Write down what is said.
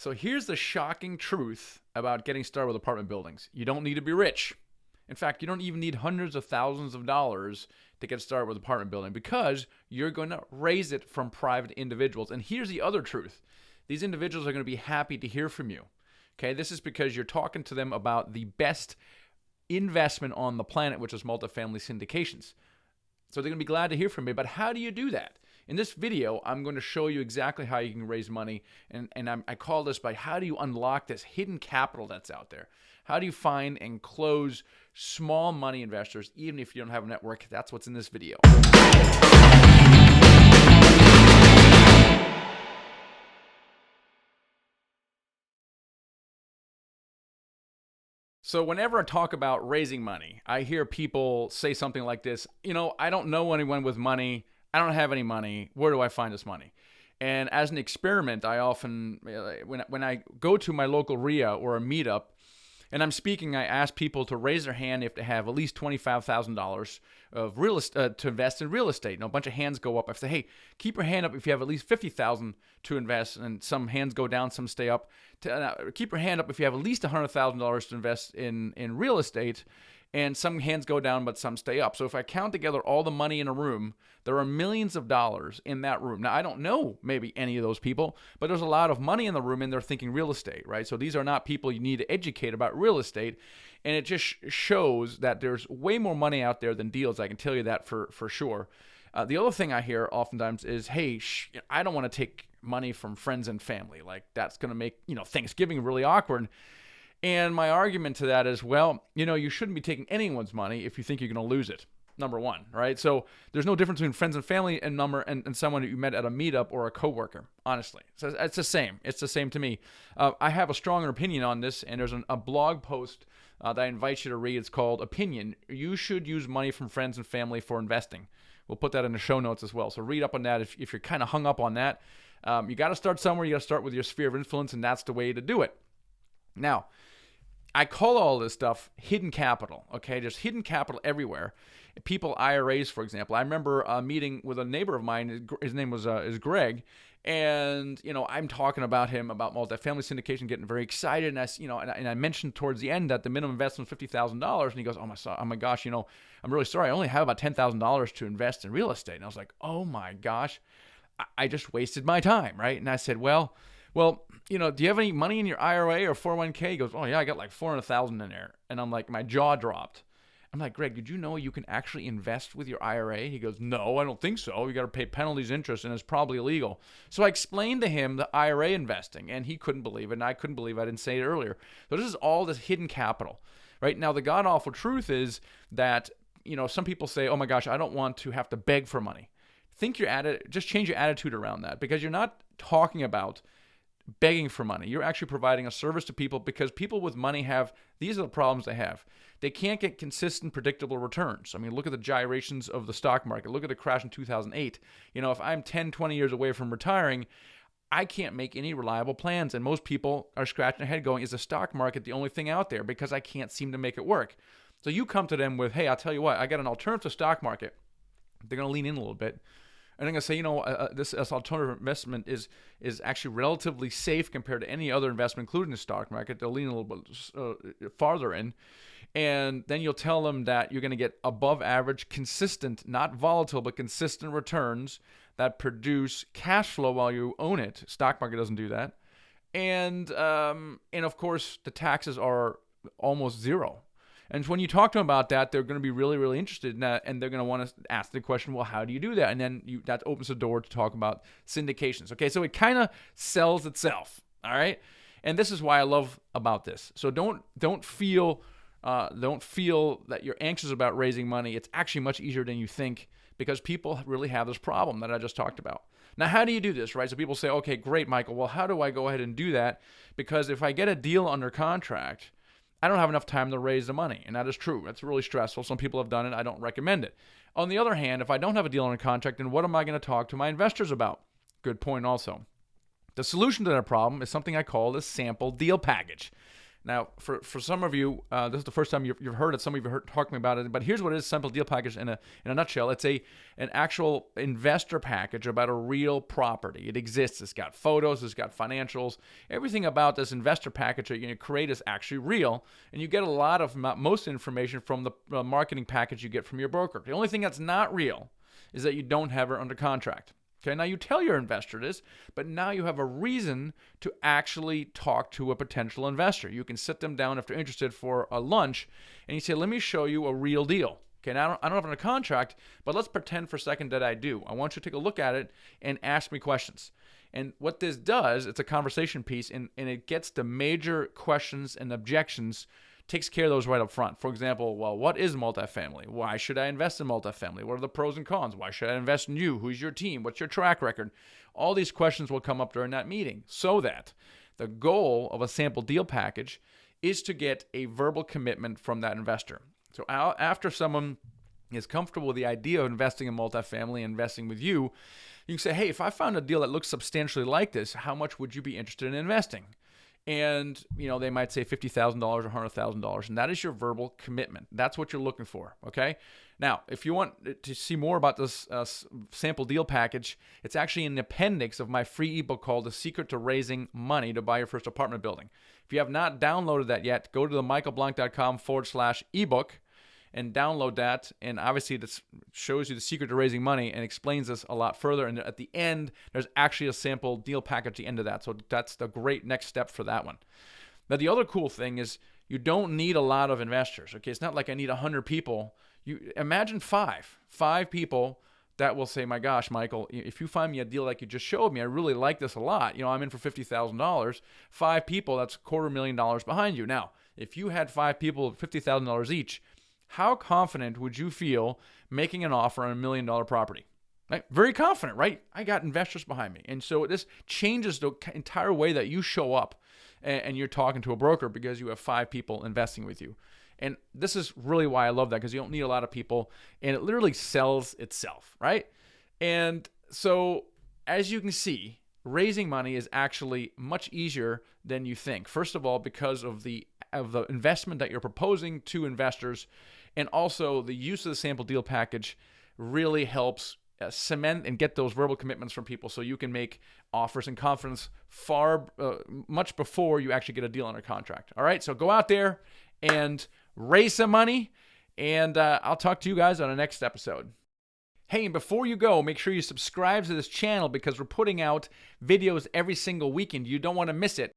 So here's the shocking truth about getting started with apartment buildings. You don't need to be rich. In fact, you don't even need hundreds of thousands of dollars to get started with apartment building because you're going to raise it from private individuals. And here's the other truth. These individuals are going to be happy to hear from you. Okay, this is because you're talking to them about the best investment on the planet, which is multifamily syndications. So they're going to be glad to hear from me. But how do you do that? In this video, I'm going to show you exactly how you can raise money. And I call this by how do you unlock this hidden capital that's out there? How do you find and close small money investors, even if you don't have a network? That's what's in this video. So whenever I talk about raising money, I hear people say something like this, I don't know anyone with money. I don't have any money. Where do I find this money? And as an experiment, I often, when I go to my local RIA or a meetup, and I'm speaking, I ask people to raise their hand if they have at least $25,000 of real estate to invest in real estate. A bunch of hands go up. I say, hey, keep your hand up if you have at least $50,000 to invest, and some hands go down, some stay up. Keep your hand up if you have at least $100,000 to invest in real estate, and some hands go down, but some stay up. So if I count together all the money in a room, there are millions of dollars in that room. Now, I don't know maybe any of those people, but there's a lot of money in the room, and they're thinking real estate, right? So these are not people you need to educate about real estate, and it just shows that there's way more money out there than deals. I can tell you that for sure. The other thing I hear oftentimes is, hey, I don't want to take money from friends and family. Like, that's going to make Thanksgiving really awkward. And my argument to that is, well, you shouldn't be taking anyone's money if you think you're going to lose it, number one, right? So there's no difference between friends and family and someone that you met at a meetup or a coworker, honestly. So it's the same. It's the same to me. I have a stronger opinion on this, and there's a blog post that I invite you to read. It's called Opinion. You should use money from friends and family for investing. We'll put that in the show notes as well. So read up on that if you're kind of hung up on that. You got to start somewhere. You got to start with your sphere of influence, and that's the way to do it. Now, I call all this stuff hidden capital, okay? There's hidden capital everywhere. People, IRAs, for example. I remember meeting with a neighbor of mine. His name is Greg, and I'm talking about him about multifamily syndication, getting very excited, and I mentioned towards the end that the minimum investment was $50,000, and he goes, "Oh my gosh, I'm really sorry. I only have about $10,000 to invest in real estate." And I was like, "Oh my gosh, I just wasted my time," right? And I said, Well, do you have any money in your IRA or 401k? He goes, "Oh yeah, I got like 400,000 in there." And I'm like, my jaw dropped. I'm like, "Greg, did you know you can actually invest with your IRA?" He goes, "No, I don't think so. You got to pay penalties, interest, and it's probably illegal." So I explained to him the IRA investing, and he couldn't believe it, and I couldn't believe I didn't say it earlier. So this is all this hidden capital, right? Now, the god-awful truth is that, some people say, "Oh my gosh, I don't want to have to beg for money." Just change your attitude around that, because you're not talking about begging for money. You're actually providing a service to people, because people with money these are the problems they have. They can't get consistent, predictable returns. I mean, look at the gyrations of the stock market. Look at the crash in 2008. If I'm 10, 20 years away from retiring, I can't make any reliable plans. And most people are scratching their head going, is the stock market the only thing out there? Because I can't seem to make it work. So you come to them with, hey, I'll tell you what, I got an alternative stock market. They're going to lean in a little bit. And I'm going to say, this alternative investment is actually relatively safe compared to any other investment, including the stock market. They'll lean a little bit farther in. And then you'll tell them that you're going to get above average, consistent, not volatile, but consistent returns that produce cash flow while you own it. Stock market doesn't do that. And of course, the taxes are almost zero. And when you talk to them about that, they're going to be really, really interested in that, and they're going to want to ask the question, well, how do you do that? And then that opens the door to talk about syndications. Okay, so it kind of sells itself, all right? And this is why I love about this. So don't feel that you're anxious about raising money. It's actually much easier than you think, because people really have this problem that I just talked about. Now, how do you do this, right? So people say, okay, great, Michael. Well, how do I go ahead and do that? Because if I get a deal under contract, I don't have enough time to raise the money. And that is true. That's really stressful. Some people have done it. I don't recommend it. On the other hand, if I don't have a deal under contract, then what am I going to talk to my investors about? Good point also. The solution to that problem is something I call the sample deal package. Now, for some of you, this is the first time you've heard it. Some of you have heard talking about it. But here's what it is: simple deal package in a nutshell. It's an actual investor package about a real property. It exists. It's got photos. It's got financials. Everything about this investor package that you're going to create is actually real, and you get a lot of most information from the marketing package you get from your broker. The only thing that's not real is that you don't have her under contract. Okay, now you tell your investor this, but now you have a reason to actually talk to a potential investor. You can sit them down if they're interested for a lunch, and you say, let me show you a real deal. Okay, now I don't have it under contract, but let's pretend for a second that I do. I want you to take a look at it and ask me questions. And what this does, it's a conversation piece, and it gets the major questions and objections, takes care of those right up front. For example, well, what is multifamily? Why should I invest in multifamily? What are the pros and cons? Why should I invest in you? Who's your team? What's your track record? All these questions will come up during that meeting, so that the goal of a sample deal package is to get a verbal commitment from that investor. So after someone is comfortable with the idea of investing in multifamily, investing with you, you can say, hey, if I found a deal that looks substantially like this, how much would you be interested in investing? And, they might say $50,000 or $100,000, and that is your verbal commitment. That's what you're looking for, okay? Now, if you want to see more about this sample deal package, it's actually in the appendix of my free ebook called The Secret to Raising Money to Buy Your First Apartment Building. If you have not downloaded that yet, go to themichaelblank.com/ebook and download that. And obviously, this shows you the secret to raising money and explains this a lot further. And at the end, there's actually a sample deal package at the end of that. So that's the great next step for that one. Now, the other cool thing is you don't need a lot of investors. Okay, it's not like I need 100 people. You imagine five people that will say, my gosh, Michael, if you find me a deal like you just showed me, I really like this a lot. I'm in for $50,000. 5 people, that's $250,000 behind you. Now, if you had 5 people with $50,000 each, how confident would you feel making an offer on a $1 million property? Right? Very confident, right? I got investors behind me. And so this changes the entire way that you show up and you're talking to a broker because you have 5 people investing with you. And this is really why I love that, because you don't need a lot of people, and it literally sells itself, right? And so as you can see, raising money is actually much easier than you think. First of all, because of the investment that you're proposing to investors, and also the use of the sample deal package really helps cement and get those verbal commitments from people, so you can make offers in confidence much before you actually get a deal under contract. All right, so go out there and raise some money, and I'll talk to you guys on the next episode. Hey, and before you go, make sure you subscribe to this channel, because we're putting out videos every single weekend. You don't want to miss it.